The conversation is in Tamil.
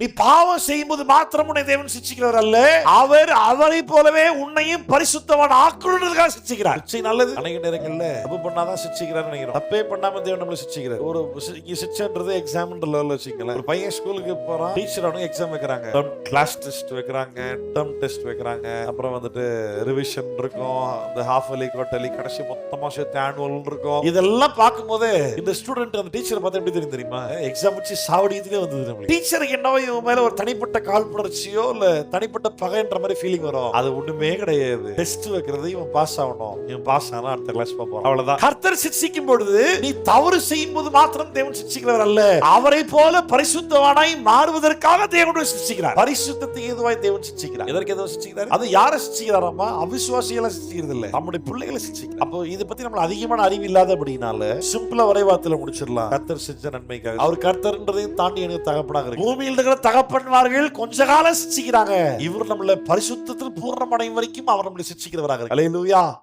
நீ பாவம் செய்யும்போது மாத்திரம் உன்னை தேவன் சிட்சிக்கிறவர் அல்ல, அவர் அவரை போலவே உன்னையும் பரிசுத்தவான் ஆக்குறதுக்காக சிட்சிக்கிறார். சிட்சை நல்லது. அநேக நேரங்கள்ல தப்பு பண்ணாதான் சிட்சிக்கிறார் நினைக்கிறோம். தப்பே பண்ணாம தேவன் நம்மளை சிட்சிக்கிறார். ஒரு சிட்சைன்றது எக்ஸாம்ன்ற லெவல்ல வச்சுக்கல. ஒரு பையன் ஸ்கூலுக்கு போறான், டீச்சர் அவனுக்கு எக்ஸாம் வைக்கிறாங்க, கிளாஸ் டெஸ்ட் வைக்கிறாங்க, டெர்ம் டெஸ்ட் வைக்கிறாங்க, அப்புறம் வந்துட்டு ரிவிஷன் இருக்கும், இந்த ஹாஃப் இயர்லி குவார்ட்டர்லி, கடைசி மொத்தமா சேர்த்து ஆனுவல் இருக்கும். இதெல்லாம் பார்க்கும்போது இந்த ஸ்டூடெண்ட் அந்த டீச்சரை பார்த்து எப்படி தெரியுமா, எக்ஸாம் வச்சு சாவடியதுலேயே வந்தது நம்மளுக்கு. டீச்சருக்கு என்னவோ இவன் மேல ஒரு தனிப்பட்ட காழ்ப்புணர்ச்சியோ இல்ல தனிப்பட்ட பகைன்ற மாதிரி ஃபீலிங் வரும். அது ஒண்ணுமே கிடையாது. டெஸ்ட் வைக்கிறது இவன் பாஸ் ஆகணும், இவன் பாஸ் ஆனா அடுத்த கிளாஸ் போறோம், அவ்வளவுதான். கர்த்தர் சிட்சிக்கும் பொழுது நீ தவறு செய்யும் போது மாத்திரம் தேவன் சிட்சிக்கிறவர் அல்ல, அவரை போல பரிசுத்தவானாய் மாறுவதற்காக தேவன் சிட்சிக்கிறார். பரிசுத்தத்தை ஏதுவாய் தேவன் சிட்சிக்கிறார். எதற்கு ஏதோ சிட்சிக்கிறார்? அது யாரை சிட்சிக்கிறாராமா? அவிசுவாசிகளை சிட்சிக்கிறது இல்ல, நம்முடைய பிள்ளைகளை சிட்சிக்கிறார். அப்போ இதை பத்தி நம்ம அதிகமான அறிவு இல்லாத அப்படினால சிம்பிளா வரைவாத்துல முடிச்சிடலாம். கர்த்தர் செஞ்ச நன்மைக்காக. அவர் கர்த்தர்ன்றதையும் தாண்டி எனக்கு தகப்பனாக இருக்கு. பூமியில் இருக்கிற தகப்பன்மார்கள் கொஞ்ச காலம் சிட்சிக்கிறாங்க, இவர் நம்மள பரிசுத்தத்தில் பூர்ணமடையும் வரைக்கும் அவர் நம்மளை சிட்சிக்கிறவராக. அல்லேலூயா.